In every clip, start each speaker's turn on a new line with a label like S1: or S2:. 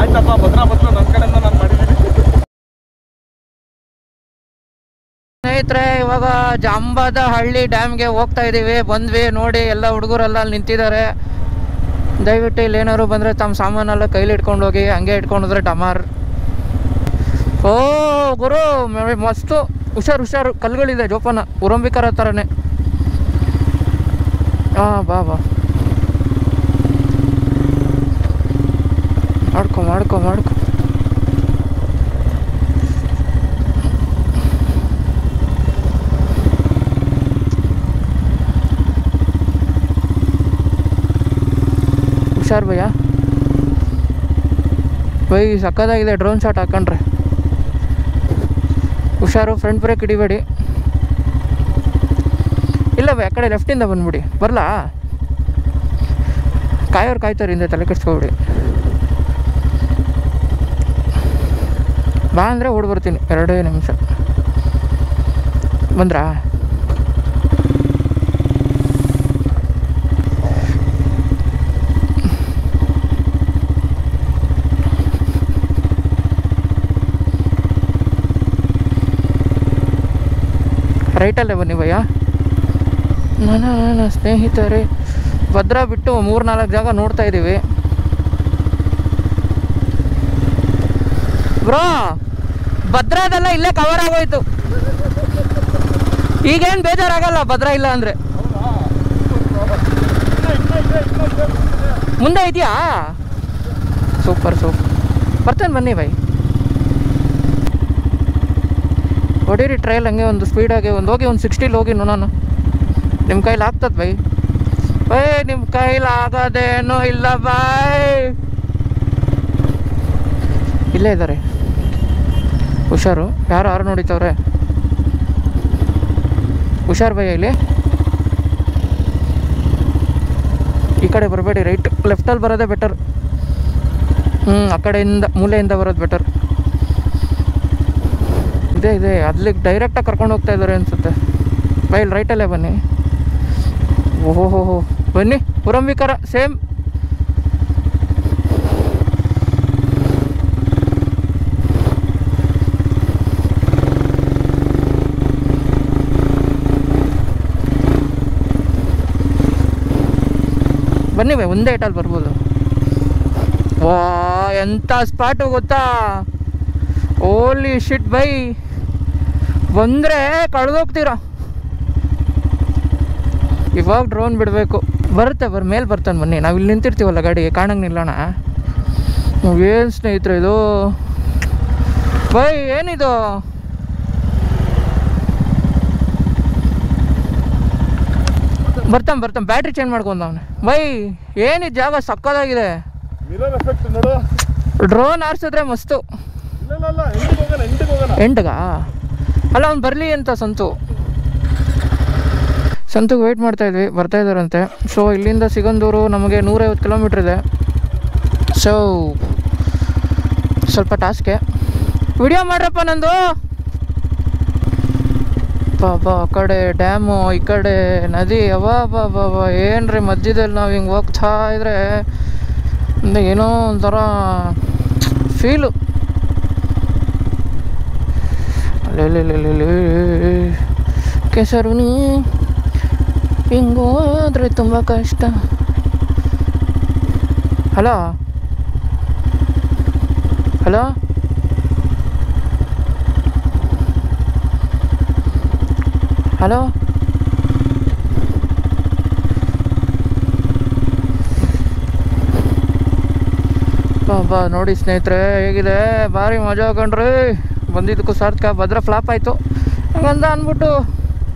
S1: ಆಯ್ತಪ್ಪ ಭದ್ರಾ ನನ್ನ ಕಡೆಯಿಂದ ನಾನು ಮಾಡಿದ್ದೀನಿ.
S2: ಸ್ನೇಹಿತರೆ, ಇವಾಗ ಜಾಂಬದ ಹಳ್ಳಿ ಡ್ಯಾಮ್ಗೆ ಹೋಗ್ತಾ ಇದೀವಿ. ಬಂದ್ವಿ ನೋಡಿ, ಎಲ್ಲ ಹುಡುಗರೆಲ್ಲ ಅಲ್ಲಿ ನಿಂತಿದ್ದಾರೆ. ದಯವಿಟ್ಟು ಇಲ್ಲಿ ಏನಾದ್ರು ಬಂದರೆ ತಮ್ಮ ಸಾಮಾನೆಲ್ಲ ಕೈಲಿ ಇಟ್ಕೊಂಡು ಹೋಗಿ, ಹಂಗೆ ಇಟ್ಕೊಂಡೋದ್ರೆ ಡಮಾರ್. ಓ ಗುರು, ಮಸ್ತು ಹುಷಾರು ಕಲ್ಗಳಿದೆ ಜೋಪಾನ, ಉರಂಬಿಕರ ಥರನೇ. ಹಾಂ ಬಾ ಮಾಡ್ಕೊ ಹುಷಾರು ಬೈ ಸಕ್ಕದಾಗಿದೆ ಡ್ರೋನ್ ಶಾಟ್ ಹಾಕೊಂಡ್ರೆ. ಹುಷಾರು, ಫ್ರಂಟ್ ಬ್ರೇಕ್ ಹಿಡಿಬೇಡಿ. ಇಲ್ಲ ಬೈ, ಆ ಕಡೆ ಲೆಫ್ಟಿಂದ ಬಂದ್ಬಿಡಿ. ಬರಲಾ? ಕಾಯೋರು ಕಾಯ್ತಾರೆ ಹಿಂದೆ, ತಲೆ ಕೆಡಿಸ್ಕೊಬಿಡಿ. ಬಾ ಅಂದರೆ ಓಡ್ಬರ್ತೀನಿ, 2 ನಿಮಿಷ. ಬಂದ್ರಾ? ರೈಟಲ್ಲೇ ಬನ್ನಿ ಭಯ್ಯ. ನನ್ನ ಸ್ನೇಹಿತರೆ, ಭದ್ರಾ ಬಿಟ್ಟು 3-4 ಜಾಗ ನೋಡ್ತಾ ಇದ್ದೀವಿ. ಬ್ರೋ, ಭದ್ರಾದೆಲ್ಲ ಇಲ್ಲೇ ಕವರ್ ಆಗೋಯ್ತು. ಈಗೇನು ಬೇಜಾರಾಗಲ್ಲ ಭದ್ರಾ ಇಲ್ಲ ಅಂದರೆ. ಮುಂದೆ ಇದೆಯಾ? ಸೂಪರ್ ಬರ್ತೇನೆ ಬನ್ನಿ ಬೈ. ಹೊಡೀರಿ ಟ್ರೈಲ್ ಹಂಗೆ ಒಂದು ಸ್ಪೀಡಾಗಿ ಹೋಗಿ 60 ಹೋಗಿ ನೋಡೋಣ. ನಿಮ್ಮ ಕೈಲಿ ಆಗ್ತದೆ ಬೈ ನಿಮ್ಮ ಕೈಲಿ ಆಗೋದೇನೂ ಇಲ್ಲ ಬಾಯ್. ಇಲ್ಲೇ ಇದ್ದಾರೆ, ಹುಷಾರು. ಯಾರು ನೋಡಿತವ್ರೆ, ಹುಷಾರು ಭಯ್ಯ. ಇಲ್ಲಿ ಈ ಕಡೆ ಬರಬೇಡಿ, ಲೆಫ್ಟಲ್ಲಿ ಬರೋದೇ ಬೆಟರ್. ಆ ಕಡೆಯಿಂದ ಮೂಲೆಯಿಂದ ಬರೋದು ಬೆಟರ್. ಇದೆ ಅಲ್ಲಿಗೆ ಡೈರೆಕ್ಟಾಗಿ ಕರ್ಕೊಂಡು ಹೋಗ್ತಾ ಇದ್ದಾರೆ ಅನಿಸುತ್ತೆ. ಬೈ ಇಲ್ಲಿ ರೈಟಲ್ಲೇ ಬನ್ನಿ. ಓಹೋ ಬನ್ನಿ, ಪುರಂಬಿಕರ ಸೇಮ್. ಬನ್ನಿ ಬೈ, ಒಂದೇ ಏಟಲ್ಲಿ ಬರ್ಬೋದು. ವಾ ಎಂಥ ಸ್ಪಾಟು ಗೊತ್ತಾ, ಓಲಿ ಶಿಟ್ ಬೈ. ಬಂದರೆ ಕಳೆದೋಗ್ತೀರಾ. ಇವಾಗ ಡ್ರೋನ್ ಬಿಡಬೇಕು. ಬರುತ್ತೆ ಮೇಲೆ ಬರ್ತಾನೆ ಬನ್ನಿ. ನಾವು ಇಲ್ಲಿ ನಿಂತಿರ್ತೀವಲ್ಲ ಗಾಡಿಗೆ, ಕಾಣಂಗೆ ನಿಲ್ಲೋಣ. ಏನು ಸ್ನೇಹಿತರೆ ಇದು ಬೈ, ಏನಿದು? ಬರ್ತಾನೆ ಬ್ಯಾಟ್ರಿ ಚೇಂಜ್ ಮಾಡ್ಕೊಂಡು ಅವನು. ಬೈ ಏನಿದು ಜಾಗ ಸಕ್ಕದಾಗಿದೆ. ಡ್ರೋನ್ ಆರಿಸಿದ್ರೆ ಮಸ್ತು. ಎಂಟುಗಾ? ಅಲ್ಲ ಅವ್ನು ಬರಲಿ ಅಂತ ಸಂತುಗೆ ವೆಯ್ಟ್ ಮಾಡ್ತಾಯಿದ್ವಿ, ಬರ್ತಾ ಇದ್ದಾರಂತೆ. ಸೊ ಇಲ್ಲಿಂದ ಸಿಗಂದೂರು ನಮಗೆ 150 ಕಿಲೋಮೀಟ್ರ್ ಇದೆ. ಸೊ ಸ್ವಲ್ಪ ಟಾಸ್ಕೆ. ವಿಡಿಯೋ ಮಾಡ್ರಪ್ಪ ನಂದು. ಬಾಬಾ, ಆ ಕಡೆ ಡ್ಯಾಮು, ಈ ಕಡೆ ನದಿ. ಬಾಬಾ ಏನ್ರಿ ಮಧ್ಯದಲ್ಲಿ ನಾವು ಹಿಂಗೆ ಹೋಗ್ತಾ ಇದ್ರೆ ಏನೋ ಒಂಥರ ಫೀಲು. ಕೆಸರು ಹಿಂಗೋದ್ರೆ ತುಂಬ ಕಷ್ಟ. ಹಲೋ ಹಲೋ ಹಲೋ ಬಾ ನೋಡಿ ಸ್ನೇಹಿತರೆ, ಹೇಗಿದೆ? ಭಾರಿ ಮಜಾ ಹಾಕೊಂಡ್ರಿ. ಬಂದಿದ್ದಕ್ಕೂ ಸಾರ್ಥಕ. ಭದ್ರಾ ಫ್ಲಾಪ್ ಆಯಿತು ಹಂಗಂದ ಅಂದ್ಬಿಟ್ಟು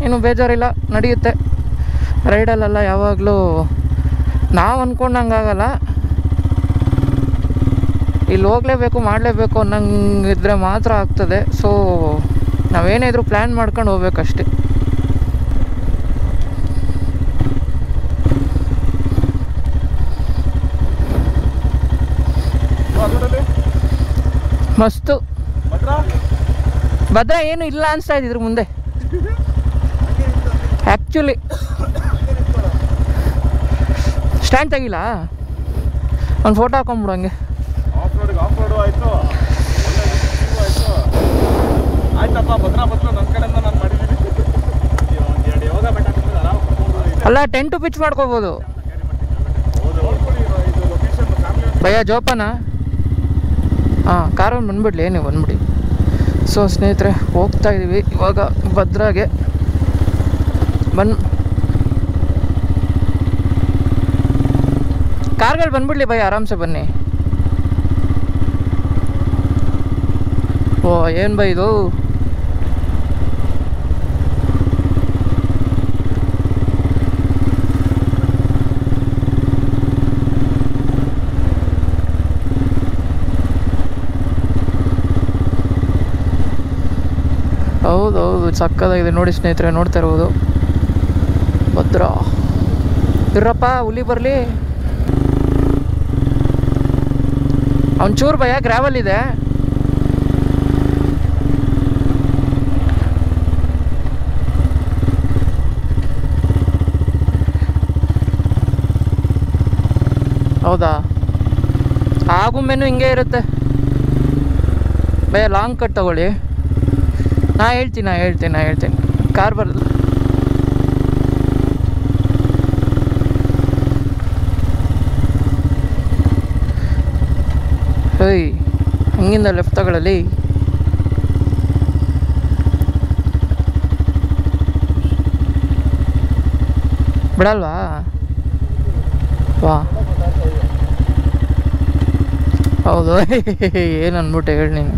S2: ಏನು ಬೇಜಾರಿಲ್ಲ, ನಡೆಯುತ್ತೆ. ರೈಡಲ್ಲೆಲ್ಲ ಯಾವಾಗಲೂ ನಾವು ಅಂದ್ಕೊಂಡಂಗಾಗಲ್ಲ. ಇಲ್ಲಿ ಹೋಗಲೇಬೇಕು, ಮಾಡಲೇಬೇಕು ಅನ್ನಂಗಿದ್ರೆ ಮಾತ್ರ ಆಗ್ತದೆ. ಸೊ ನಾವೇನೇ ಇದ್ರೂ ಪ್ಲ್ಯಾನ್ ಮಾಡ್ಕೊಂಡು ಹೋಗ್ಬೇಕಷ್ಟೆ. ಮಸ್ತು. ಭದ್ರಾ ಏನು ಇಲ್ಲ ಅನಿಸ್ತಾ ಇದ್ದಿದ್ರು ಮುಂದೆ. ಆ್ಯಕ್ಚುಲಿ ಸ್ಟ್ಯಾಂಡ್ ತೆಗಿಲ್ಲ, ಒಂದು ಫೋಟೋ ಹಾಕೊಂಬಿಡು ಹಂಗೆ. ಅಲ್ಲ ಟೆಂಟು ಪಿಚ್ ಮಾಡ್ಕೋಬೋದು ಭಯ್ಯ ಜೋಪಾನ. ಹಾಂ ಕಾರಲ್ಲಿ ಬಂದ್ಬಿಡ್ಲಿ, ನೀವು ಬಂದ್ಬಿಡಿ. ಸೊ ಸ್ನೇಹಿತರೆ ಹೋಗ್ತಾ ಇದ್ದೀವಿ ಇವಾಗ ಭದ್ರಾಗೆ. ಕಾರ್ಗಳು ಬಂದ್ಬಿಡ್ಲಿ ಭಯ್ಯ, ಆರಾಮ್ಸೆ ಬನ್ನಿ. ಓ ಏನು ಬೈ ಇದು, ಹೌದೌದು ಸಕ್ಕದಾಗಿದೆ ನೋಡಿ ಸ್ನೇಹಿತರೆ, ನೋಡ್ತಾ ಇರ್ಬೋದು ಭದ್ರಾ. ಇರ್ರಪ್ಪ ಹುಲಿ ಬರಲಿ. ಒಂಚೂರು ಭಯ ಗ್ರಾವಲ್ ಇದೆ. ಹೌದಾ, ಆಗುಮ್ಮೆನೂ ಹಿಂಗೆ ಇರುತ್ತೆ ಭಯ. ಲಾಂಗ್ ಕಟ್ ತಗೊಳ್ಳಿ. ನಾ ಹೇಳ್ತೀನಿ ಕಾರ್ ಬರಲ್ಲ. ಹೇಯ್ ಹಂಗಿಂದ ಲೆಫ್ಟ್ ತಗೊಳ್ಳಲಿ. ಬಿಡಲ್ವಾ? ವಾ ಹೌದು ಏನು ಅಂದ್ಬಿಟ್ಟೆ ಹೇಳಿ ನೀನು.